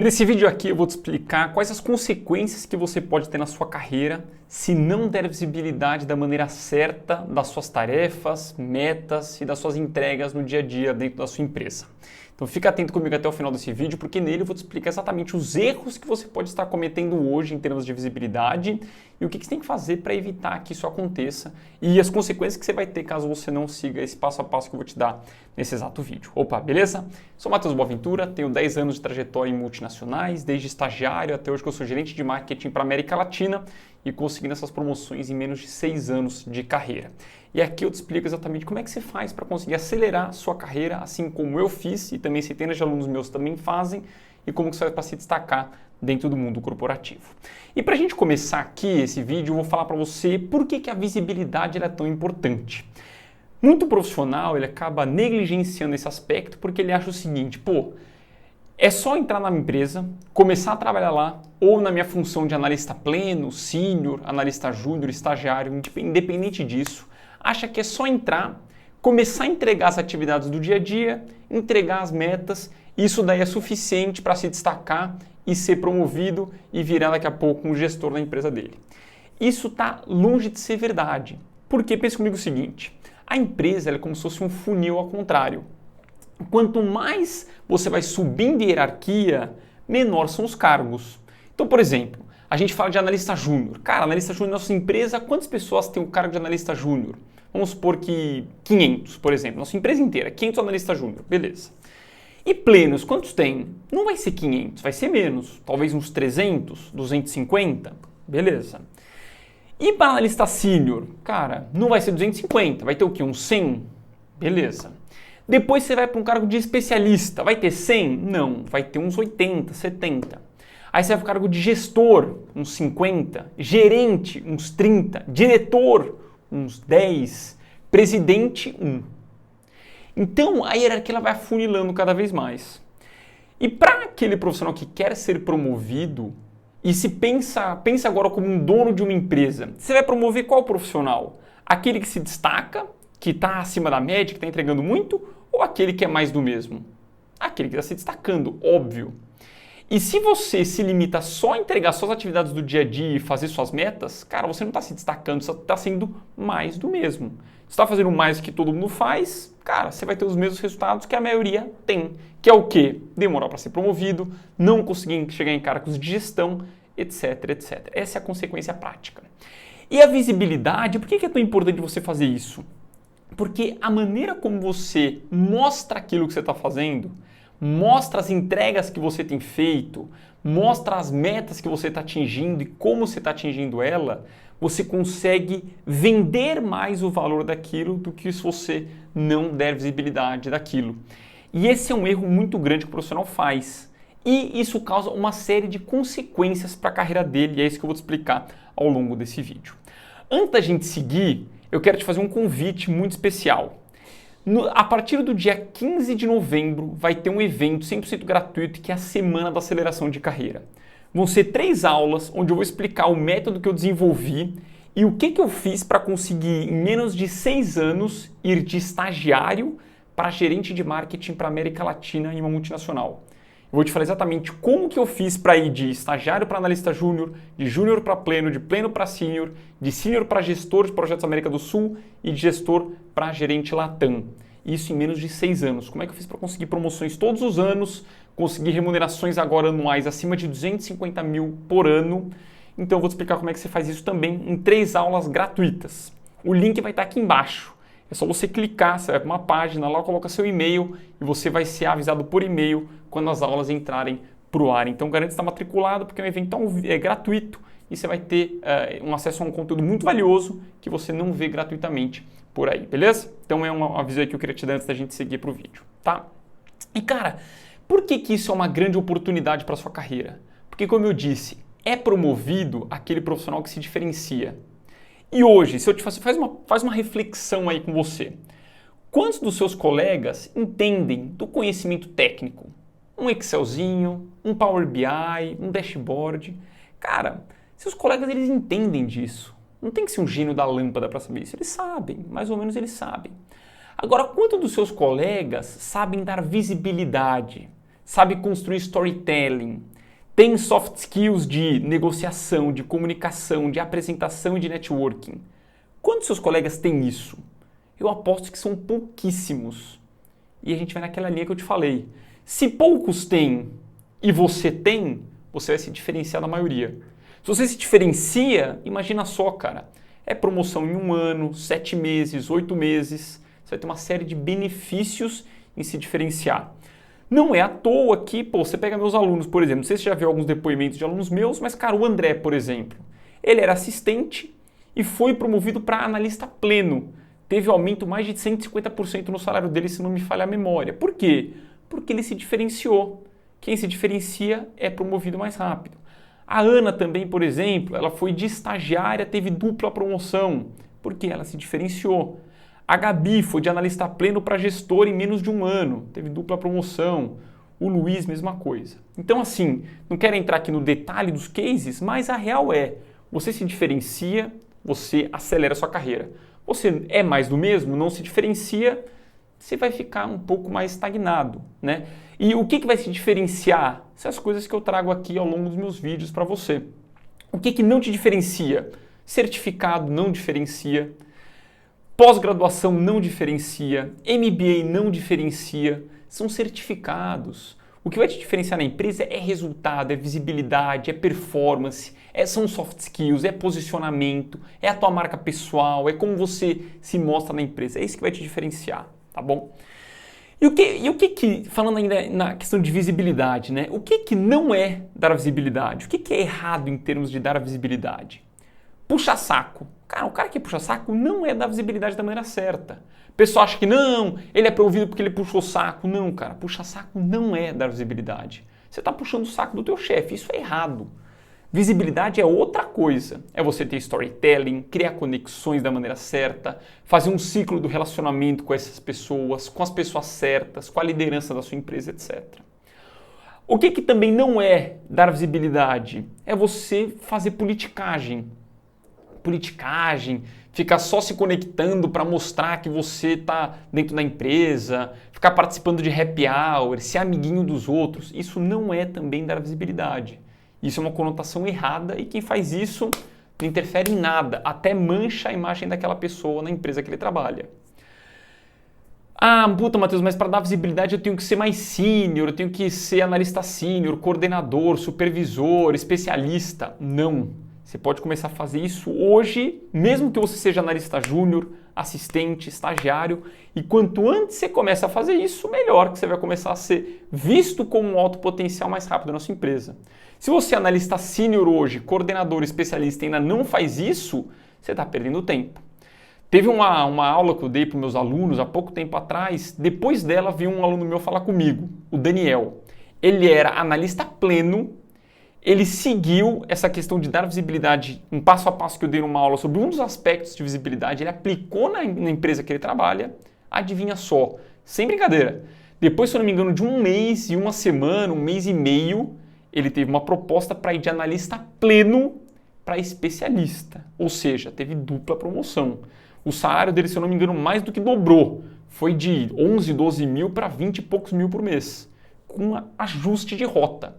Nesse vídeo aqui eu vou te explicar quais as consequências que você pode ter na sua carreira se não der visibilidade da maneira certa das suas tarefas, metas e das suas entregas no dia a dia dentro da sua empresa. Então fica atento comigo até o final desse vídeo, porque nele eu vou te explicar exatamente os erros que você pode estar cometendo hoje em termos de visibilidade e o que você tem que fazer para evitar que isso aconteça e as consequências que você vai ter caso você não siga esse passo a passo que eu vou te dar nesse exato vídeo. Opa, beleza? Sou Matheus Boaventura, tenho 10 anos de trajetória em multinacionais, desde estagiário até hoje que eu sou gerente de marketing para a América Latina e conseguindo essas promoções em menos de 6 anos de carreira. E aqui eu te explico exatamente como é que você faz para conseguir acelerar a sua carreira, assim como eu fiz e também centenas de alunos meus também fazem, e como que você vai para se destacar dentro do mundo corporativo. E para a gente começar aqui esse vídeo, eu vou falar para você por que a visibilidade é tão importante. Muito profissional, ele acaba negligenciando esse aspecto porque ele acha o seguinte, pô, é só entrar na minha empresa, começar a trabalhar lá, ou na minha função de analista pleno, sênior, analista júnior, estagiário, independente disso, acha que é só entrar, começar a entregar as atividades do dia a dia, entregar as metas, isso daí é suficiente para se destacar e ser promovido e virar daqui a pouco um gestor da empresa dele. Isso está longe de ser verdade. Porque pense comigo o seguinte, a empresa é como se fosse um funil ao contrário. Quanto mais você vai subindo em hierarquia, menor são os cargos. Então, por exemplo, a gente fala de analista júnior. Cara, analista júnior na nossa empresa, quantas pessoas tem o cargo de analista júnior? Vamos supor que 500, por exemplo. Nossa empresa inteira, 500 analistas júnior. Beleza. E plenos, quantos tem? Não vai ser 500, vai ser menos. Talvez uns 300, 250. Beleza. E para analista sênior? Cara, não vai ser 250, vai ter o quê? Uns 100? Beleza. Depois você vai para um cargo de especialista. Vai ter 100? Não, vai ter uns 80, 70. Aí você vai para o cargo de gestor, uns 50. Gerente, uns 30. Diretor, uns 10. Presidente, 1. Então, a hierarquia ela vai afunilando cada vez mais. E para aquele profissional que quer ser promovido, e se pensa agora como um dono de uma empresa, você vai promover qual profissional? Aquele que se destaca, que está acima da média, que está entregando muito, ou aquele que é mais do mesmo? Aquele que está se destacando, óbvio. E se você se limita só a entregar suas atividades do dia a dia e fazer suas metas, cara, você não está se destacando, você está sendo mais do mesmo. Você está fazendo mais do que todo mundo faz, cara, você vai ter os mesmos resultados que a maioria tem. Que é o quê? Demorar para ser promovido, não conseguir chegar em cargos de gestão, etc, etc. Essa é a consequência prática. E a visibilidade, por que é tão importante você fazer isso? Porque a maneira como você mostra aquilo que você está fazendo, mostra as entregas que você tem feito, mostra as metas que você está atingindo e como você está atingindo ela, você consegue vender mais o valor daquilo do que se você não der visibilidade daquilo. E esse é um erro muito grande que o profissional faz. E isso causa uma série de consequências para a carreira dele, e é isso que eu vou te explicar ao longo desse vídeo. Antes da gente seguir, eu quero te fazer um convite muito especial. A partir do dia 15 de novembro vai ter um evento 100% gratuito que é a Semana da Aceleração de Carreira. Vão ser 3 aulas onde eu vou explicar o método que eu desenvolvi e o que eu fiz para conseguir em menos de 6 anos ir de estagiário para gerente de marketing para a América Latina em uma multinacional. Eu vou te falar exatamente como que eu fiz para ir de estagiário para analista júnior, de júnior para pleno, de pleno para sênior, de sênior para gestor de projetos América do Sul e de gestor para gerente Latam. Isso em menos de 6 anos. Como é que eu fiz para conseguir promoções todos os anos, conseguir remunerações agora anuais acima de 250 mil por ano. Então eu vou te explicar como é que você faz isso também em 3 aulas gratuitas. O link vai estar aqui embaixo. É só você clicar, você vai para uma página, lá coloca seu e-mail e você vai ser avisado por e-mail quando as aulas entrarem para o ar. Então garante estar matriculado porque é um evento gratuito e você vai ter um acesso a um conteúdo muito valioso que você não vê gratuitamente por aí, beleza? Então é um aviso aí que eu queria te dar antes da gente seguir para o vídeo, tá? E cara, por que isso é uma grande oportunidade para a sua carreira? Porque como eu disse, é promovido aquele profissional que se diferencia. E hoje, se eu te faz uma reflexão aí com você. Quantos dos seus colegas entendem do conhecimento técnico? Um Excelzinho, um Power BI, um dashboard. Cara, seus colegas eles entendem disso. Não tem que ser um gênio da lâmpada para saber isso. Eles sabem, mais ou menos eles sabem. Agora, quantos dos seus colegas sabem dar visibilidade? Sabem construir storytelling? tem soft skills de negociação, de comunicação, de apresentação e de networking. Quantos seus colegas têm isso? Eu aposto que são pouquíssimos. E a gente vai naquela linha que eu te falei. Se poucos têm e você tem, você vai se diferenciar da maioria. Se você se diferencia, imagina só, cara. É promoção em 1 ano, 7 meses, 8 meses. Você vai ter uma série de benefícios em se diferenciar. Não é à toa que, você pega meus alunos, por exemplo, não sei se você já viu alguns depoimentos de alunos meus, mas, cara, o André, por exemplo, ele era assistente e foi promovido para analista pleno. Teve aumento mais de 150% no salário dele, se não me falha a memória. Por quê? Porque ele se diferenciou. Quem se diferencia é promovido mais rápido. A Ana também, por exemplo, ela foi de estagiária, teve dupla promoção, porque ela se diferenciou. A Gabi foi de analista pleno para gestor em menos de 1 ano, teve dupla promoção. O Luiz, mesma coisa. Então, assim, não quero entrar aqui no detalhe dos cases, mas a real é, você se diferencia, você acelera a sua carreira. Você é mais do mesmo, não se diferencia, você vai ficar um pouco mais estagnado, né? E o que vai se diferenciar? São as coisas que eu trago aqui ao longo dos meus vídeos para você. O que não te diferencia? Certificado não diferencia. Pós-graduação não diferencia, MBA não diferencia, são certificados. O que vai te diferenciar na empresa é resultado, é visibilidade, é performance, são soft skills, é posicionamento, é a tua marca pessoal, é como você se mostra na empresa. É isso que vai te diferenciar, tá bom? E o que falando ainda na questão de visibilidade, né? O que não é dar visibilidade? O que é errado em termos de dar visibilidade? Puxa saco. Cara, o cara que puxa saco não é dar visibilidade da maneira certa. O pessoal acha que não, ele é promovido porque ele puxou saco. Não, cara, puxa saco não é dar visibilidade. Você está puxando o saco do teu chefe, isso é errado. Visibilidade é outra coisa. É você ter storytelling, criar conexões da maneira certa, fazer um ciclo do relacionamento com essas pessoas, com as pessoas certas, com a liderança da sua empresa, etc. O que também não é dar visibilidade? É você fazer politicagem, ficar só se conectando para mostrar que você está dentro da empresa, ficar participando de happy hour, ser amiguinho dos outros. Isso não é também dar visibilidade. Isso é uma conotação errada e quem faz isso não interfere em nada, até mancha a imagem daquela pessoa na empresa que ele trabalha. Ah, puta, Matheus, mas para dar visibilidade eu tenho que ser mais sênior, eu tenho que ser analista sênior, coordenador, supervisor, especialista. Não. Você pode começar a fazer isso hoje, mesmo que você seja analista júnior, assistente, estagiário, e quanto antes você começa a fazer isso, melhor, que você vai começar a ser visto como um alto potencial mais rápido na sua empresa. Se você é analista sênior hoje, coordenador, especialista e ainda não faz isso, você está perdendo tempo. Teve uma aula que eu dei para os meus alunos há pouco tempo atrás, depois dela veio um aluno meu falar comigo, o Daniel. Ele era analista pleno, ele seguiu essa questão de dar visibilidade, um passo a passo que eu dei numa aula sobre um dos aspectos de visibilidade, ele aplicou na empresa que ele trabalha, adivinha só, sem brincadeira. Depois, se eu não me engano, de 1 mês e 1 semana, 1 mês e meio, ele teve uma proposta para ir de analista pleno para especialista, ou seja, teve dupla promoção. O salário dele, se eu não me engano, mais do que dobrou, foi de 11, 12 mil para 20 e poucos mil por mês, com um ajuste de rota.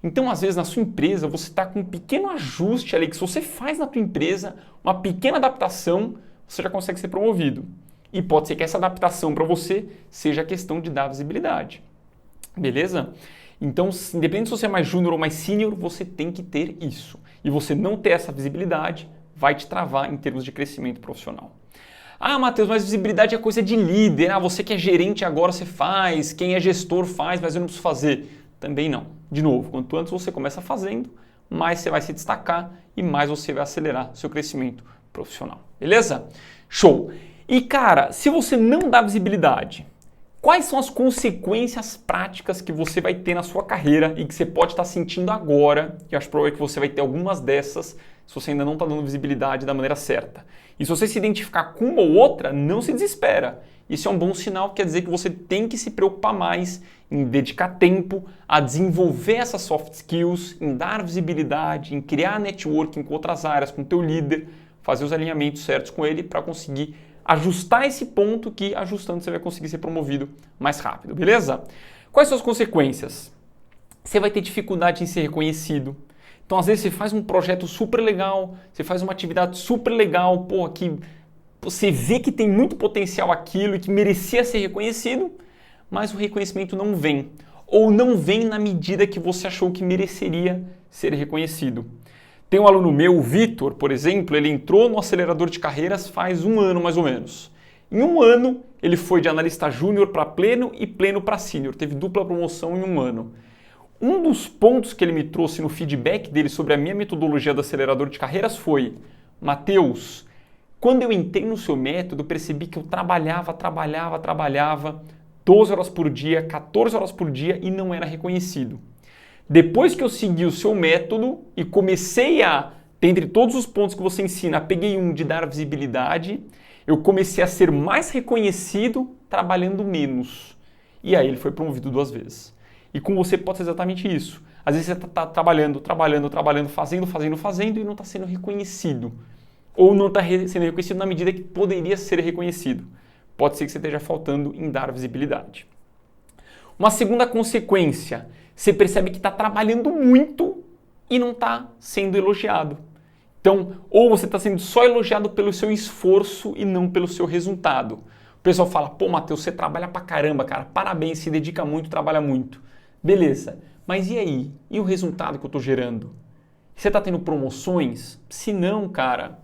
Então, às vezes, na sua empresa, você está com um pequeno ajuste ali, que se você faz na tua empresa, uma pequena adaptação, você já consegue ser promovido. E pode ser que essa adaptação para você seja a questão de dar visibilidade. Beleza? Então, independente se você é mais júnior ou mais sênior, você tem que ter isso. E você não ter essa visibilidade vai te travar em termos de crescimento profissional. Ah, Matheus, mas visibilidade é coisa de líder. Ah, você que é gerente agora você faz, quem é gestor faz, mas eu não preciso fazer. Também não. De novo, quanto antes você começa fazendo, mais você vai se destacar e mais você vai acelerar seu crescimento profissional. Beleza? Show! E cara, se você não dá visibilidade, quais são as consequências práticas que você vai ter na sua carreira e que você pode estar sentindo agora? Eu acho provável que você vai ter algumas dessas se você ainda não está dando visibilidade da maneira certa. E se você se identificar com uma ou outra, não se desespera. Isso é um bom sinal, quer dizer que você tem que se preocupar mais em dedicar tempo a desenvolver essas soft skills, em dar visibilidade, em criar networking com outras áreas, com o teu líder, fazer os alinhamentos certos com ele para conseguir ajustar esse ponto que, ajustando, você vai conseguir ser promovido mais rápido, beleza? Quais são as consequências? você vai ter dificuldade em ser reconhecido. Então, às vezes, você faz um projeto super legal, você faz uma atividade super legal, pô, que você vê que tem muito potencial aquilo e que merecia ser reconhecido, mas o reconhecimento não vem. Ou não vem na medida que você achou que mereceria ser reconhecido. Tem um aluno meu, o Vitor, por exemplo, ele entrou no acelerador de carreiras faz um ano mais ou menos. Em um ano, ele foi de analista júnior para pleno e pleno para sênior. Teve dupla promoção em um ano. Um dos pontos que ele me trouxe no feedback dele sobre a minha metodologia do acelerador de carreiras foi: Matheus, quando eu entrei no seu método, eu percebi que eu trabalhava 12 horas por dia, 14 horas por dia e não era reconhecido. Depois que eu segui o seu método e comecei a, dentre todos os pontos que você ensina, peguei um de dar visibilidade, eu comecei a ser mais reconhecido trabalhando menos. E aí ele foi promovido 2 vezes. E com você pode ser exatamente isso. Às vezes você está trabalhando, fazendo e não está sendo reconhecido. Ou não está sendo reconhecido na medida que poderia ser reconhecido. Pode ser que você esteja faltando em dar visibilidade. Uma segunda consequência, você percebe que está trabalhando muito e não está sendo elogiado. Então, ou você está sendo só elogiado pelo seu esforço e não pelo seu resultado. O pessoal fala: pô, Matheus, você trabalha pra caramba, cara, parabéns, se dedica muito, trabalha muito. Beleza, mas e aí? E o resultado que eu estou gerando? Você está tendo promoções? Se não, cara,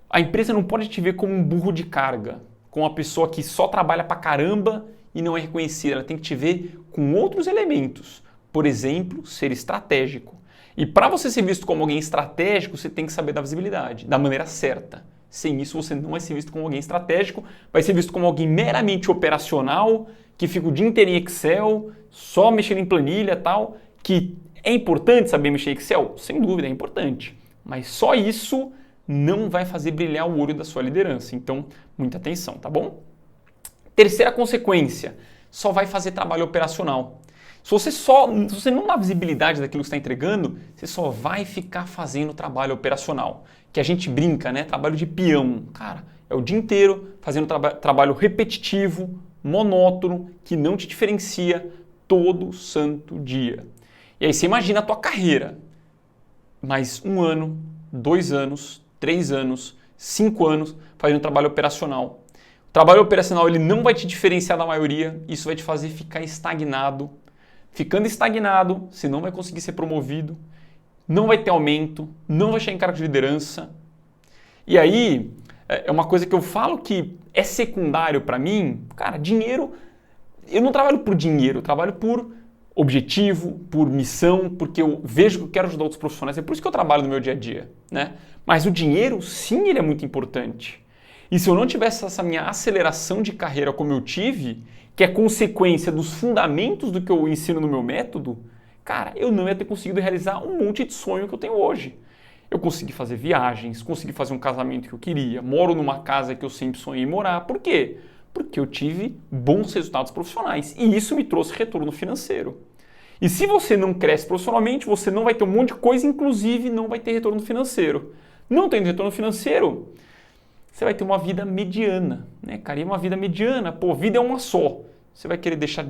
a empresa não pode te ver como um burro de carga, como uma pessoa que só trabalha pra caramba e não é reconhecida. Ela tem que te ver com outros elementos. Por exemplo, ser estratégico. E para você ser visto como alguém estratégico, você tem que saber da visibilidade, da maneira certa. Sem isso, você não vai ser visto como alguém estratégico, vai ser visto como alguém meramente operacional, que fica o dia inteiro em Excel, só mexendo em planilha e tal, que é importante saber mexer em Excel? Sem dúvida, é importante. Mas só isso não vai fazer brilhar o olho da sua liderança. Então, muita atenção, tá bom? Terceira consequência, só vai fazer trabalho operacional. Se você não dá visibilidade daquilo que está entregando, você só vai ficar fazendo trabalho operacional. Que a gente brinca, né? Trabalho de peão. Cara, é o dia inteiro fazendo trabalho repetitivo, monótono, que não te diferencia todo santo dia. E aí você imagina a tua carreira. Mais 1 ano, 2 anos, 3 anos, 5 anos fazendo trabalho operacional. O trabalho operacional ele não vai te diferenciar da maioria, isso vai te fazer ficar estagnado. Ficando estagnado, você não vai conseguir ser promovido, não vai ter aumento, não vai chegar em cargo de liderança. E aí, é uma coisa que eu falo que é secundário para mim. Cara, dinheiro, eu não trabalho por dinheiro, eu trabalho por objetivo, por missão, porque eu vejo que eu quero ajudar outros profissionais. É por isso que eu trabalho no meu dia a dia, né? Mas o dinheiro, sim, ele é muito importante. E se eu não tivesse essa minha aceleração de carreira como eu tive, que é consequência dos fundamentos do que eu ensino no meu método, cara, eu não ia ter conseguido realizar um monte de sonho que eu tenho hoje. Eu consegui fazer viagens, consegui fazer um casamento que eu queria, moro numa casa que eu sempre sonhei em morar. Por quê? Porque eu tive bons resultados profissionais e isso me trouxe retorno financeiro. E se você não cresce profissionalmente, você não vai ter um monte de coisa, inclusive não vai ter retorno financeiro. Não tendo retorno financeiro, você vai ter uma vida mediana, né, cara? E uma vida mediana, pô, vida é uma só. Você vai querer deixar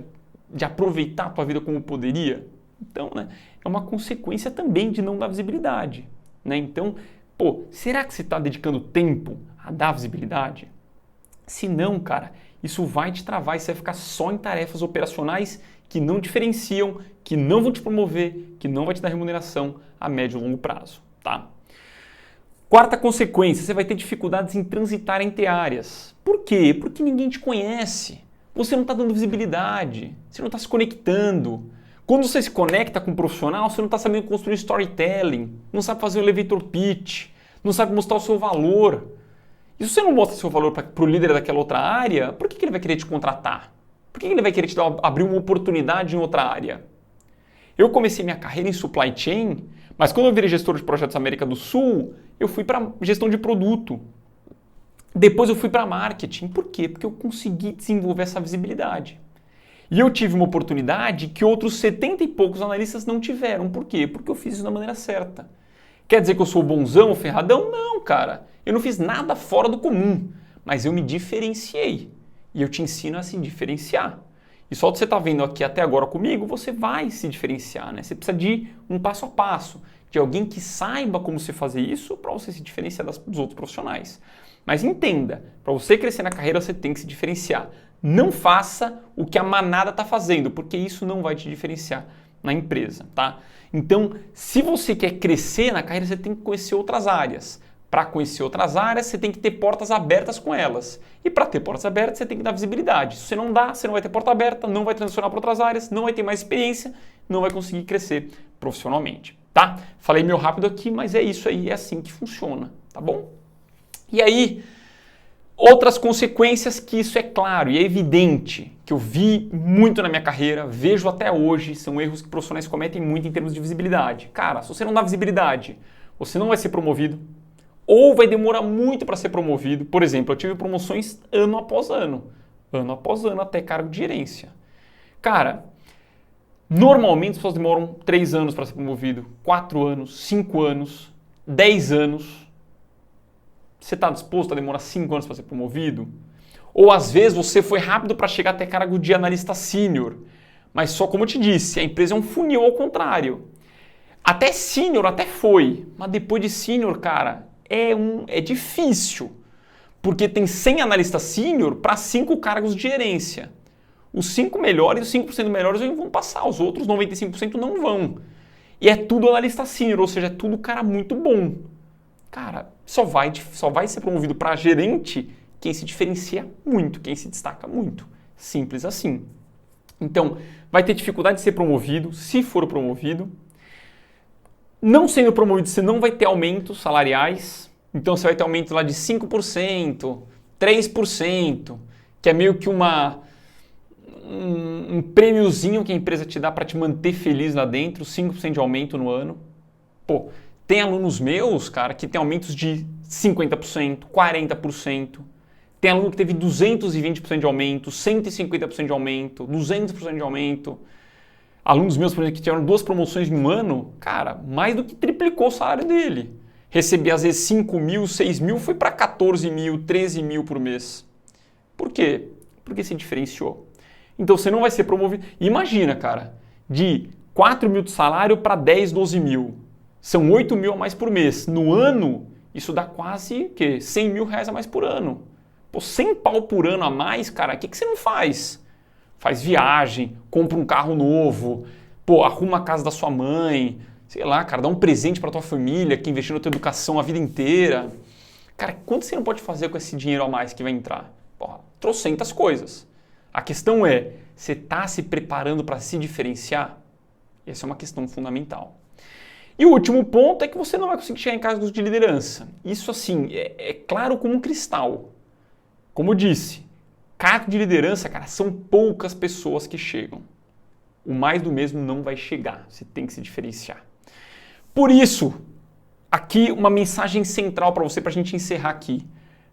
de aproveitar a tua vida como poderia? Então, né, é uma consequência também de não dar visibilidade, né? Então, pô, será que você está dedicando tempo a dar visibilidade? Se não, cara, isso vai te travar e você vai ficar só em tarefas operacionais que não diferenciam, que não vão te promover, que não vai te dar remuneração a médio e longo prazo, tá? Quarta consequência, você vai ter dificuldades em transitar entre áreas. Por quê? Porque ninguém te conhece. Você não está dando visibilidade, você não está se conectando. Quando você se conecta com um profissional, você não está sabendo construir storytelling, não sabe fazer um elevator pitch, não sabe mostrar o seu valor. E se você não mostra o seu valor para o líder daquela outra área, por que ele vai querer te contratar? Por que ele vai querer abrir uma oportunidade em outra área? Eu comecei minha carreira em supply chain, mas quando eu virei gestor de projetos América do Sul, eu fui para gestão de produto. Depois eu fui para marketing. Por quê? Porque eu consegui desenvolver essa visibilidade. E eu tive uma oportunidade que outros 70 e poucos analistas não tiveram. Por quê? Porque eu fiz isso da maneira certa. Quer dizer que eu sou bonzão, ferradão? Não, cara. Eu não fiz nada fora do comum, mas eu me diferenciei. E eu te ensino a se diferenciar. E só de você estar vendo aqui até agora comigo, você vai se diferenciar, né? Você precisa de um passo a passo, de alguém que saiba como você fazer isso para você se diferenciar dos outros profissionais. Mas entenda, para você crescer na carreira, você tem que se diferenciar. Não faça o que a manada está fazendo, porque isso não vai te diferenciar na empresa, tá? Então, se você quer crescer na carreira, você tem que conhecer outras áreas. Para conhecer outras áreas, você tem que ter portas abertas com elas. E para ter portas abertas, você tem que dar visibilidade. Se você não dá, você não vai ter porta aberta, não vai transicionar para outras áreas, não vai ter mais experiência, não vai conseguir crescer profissionalmente, tá? Falei meio rápido aqui, mas é isso aí, é assim que funciona, tá bom? E aí, outras consequências que isso é claro e é evidente, que eu vi muito na minha carreira, vejo até hoje, são erros que profissionais cometem muito em termos de visibilidade. Cara, se você não dá visibilidade, você não vai ser promovido, ou vai demorar muito para ser promovido. Por exemplo, eu tive promoções ano após ano até cargo de gerência. Cara, normalmente as pessoas demoram 3 anos para ser promovido, 4 anos, 5 anos, 10 anos. Você está disposto a demorar 5 anos para ser promovido? Ou às vezes você foi rápido para chegar até cargo de analista sênior, mas só como eu te disse, a empresa é um funil ao contrário. Até sênior até foi, mas depois de sênior, cara, é difícil, porque tem 100 analistas sênior para 5 cargos de gerência. Os 5 melhores, os 5% melhores vão passar, os outros 95% não vão. E é tudo analista sênior, ou seja, é tudo cara muito bom. Cara, só vai ser promovido para gerente quem se diferencia muito, quem se destaca muito. Simples assim. Então, vai ter dificuldade de ser promovido, se for promovido. Não sendo promovido, você não vai ter aumentos salariais. Então, você vai ter aumento lá de 5%, 3%, que é meio que um prêmiozinho que a empresa te dá para te manter feliz lá dentro, 5% de aumento no ano. Pô, tem alunos meus, cara, que tem aumentos de 50%, 40%. Tem aluno que teve 220% de aumento, 150% de aumento, 200% de aumento. Alunos meus, por exemplo, que tiveram 2 promoções em um ano, cara, mais do que triplicou o salário dele. Recebia às vezes 5 mil, 6 mil, foi para 14 mil, 13 mil por mês. Por quê? Porque se diferenciou. Então você não vai ser promovido. Imagina, cara, de 4 mil de salário para 10, 12 mil. São 8 mil a mais por mês. No ano, isso dá quase 100 mil reais a mais por ano. Pô, 100 pau por ano a mais, cara, o que você não faz? Faz viagem, compra um carro novo, pô, arruma a casa da sua mãe, sei lá, cara, dá um presente para tua família que investiu na tua educação a vida inteira. Cara, quanto você não pode fazer com esse dinheiro a mais que vai entrar? Porra, trocentas coisas. A questão é, você está se preparando para se diferenciar? Essa é uma questão fundamental. E o último ponto é que você não vai conseguir chegar em cargos de liderança. Isso, assim, é claro como um cristal. Como eu disse, cargo de liderança, cara, são poucas pessoas que chegam. O mais do mesmo não vai chegar. Você tem que se diferenciar. Por isso, aqui uma mensagem central para você, para a gente encerrar aqui.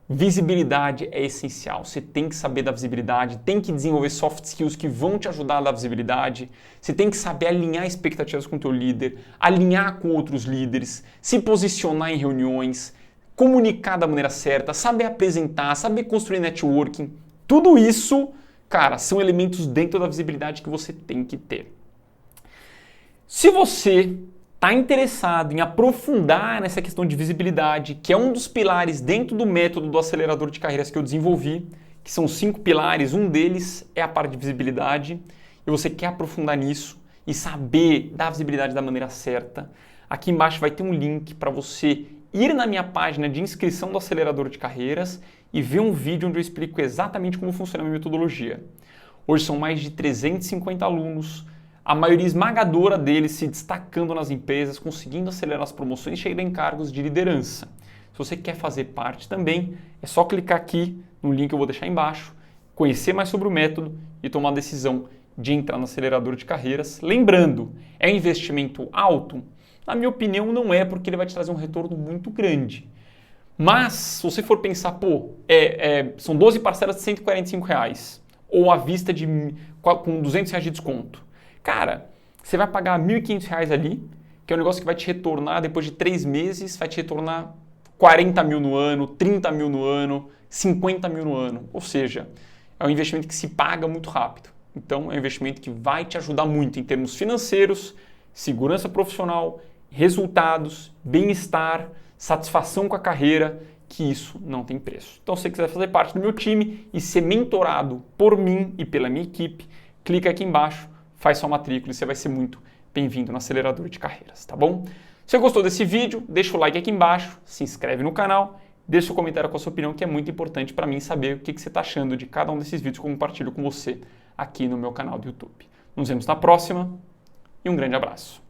Visibilidade é essencial. Você tem que saber da visibilidade, tem que desenvolver soft skills que vão te ajudar a dar visibilidade. Você tem que saber alinhar expectativas com o teu líder, alinhar com outros líderes, se posicionar em reuniões, comunicar da maneira certa, saber apresentar, saber construir networking. Tudo isso, cara, são elementos dentro da visibilidade que você tem que ter. Se você está interessado em aprofundar nessa questão de visibilidade, que é um dos pilares dentro do método do acelerador de carreiras que eu desenvolvi, que são 5 pilares, um deles é a parte de visibilidade, e você quer aprofundar nisso e saber dar visibilidade da maneira certa, aqui embaixo vai ter um link para você ir na minha página de inscrição do acelerador de carreiras e ver um vídeo onde eu explico exatamente como funciona a minha metodologia. Hoje são mais de 350 alunos, a maioria esmagadora deles se destacando nas empresas, conseguindo acelerar as promoções e chegando em cargos de liderança. Se você quer fazer parte também, é só clicar aqui no link que eu vou deixar embaixo, conhecer mais sobre o método e tomar a decisão de entrar no acelerador de carreiras. Lembrando, é um investimento alto? Na minha opinião, não é, porque ele vai te trazer um retorno muito grande. Mas, se você for pensar, são 12 parcelas de R$145, ou à vista com R$200 de desconto. Cara, você vai pagar R$1.500 ali, que é um negócio que vai te retornar depois de 3 meses, vai te retornar 40 mil no ano, 30 mil no ano, 50 mil no ano. Ou seja, é um investimento que se paga muito rápido. Então é um investimento que vai te ajudar muito em termos financeiros, segurança profissional, resultados, bem-estar, satisfação com a carreira, que isso não tem preço. Então, se você quiser fazer parte do meu time e ser mentorado por mim e pela minha equipe, clica aqui embaixo, faz sua matrícula e você vai ser muito bem-vindo no Acelerador de Carreiras, tá bom? Se você gostou desse vídeo, deixa o like aqui embaixo, se inscreve no canal, deixa seu comentário com a sua opinião, que é muito importante para mim saber o que você está achando de cada um desses vídeos que eu compartilho com você aqui no meu canal do YouTube. Nos vemos na próxima e um grande abraço.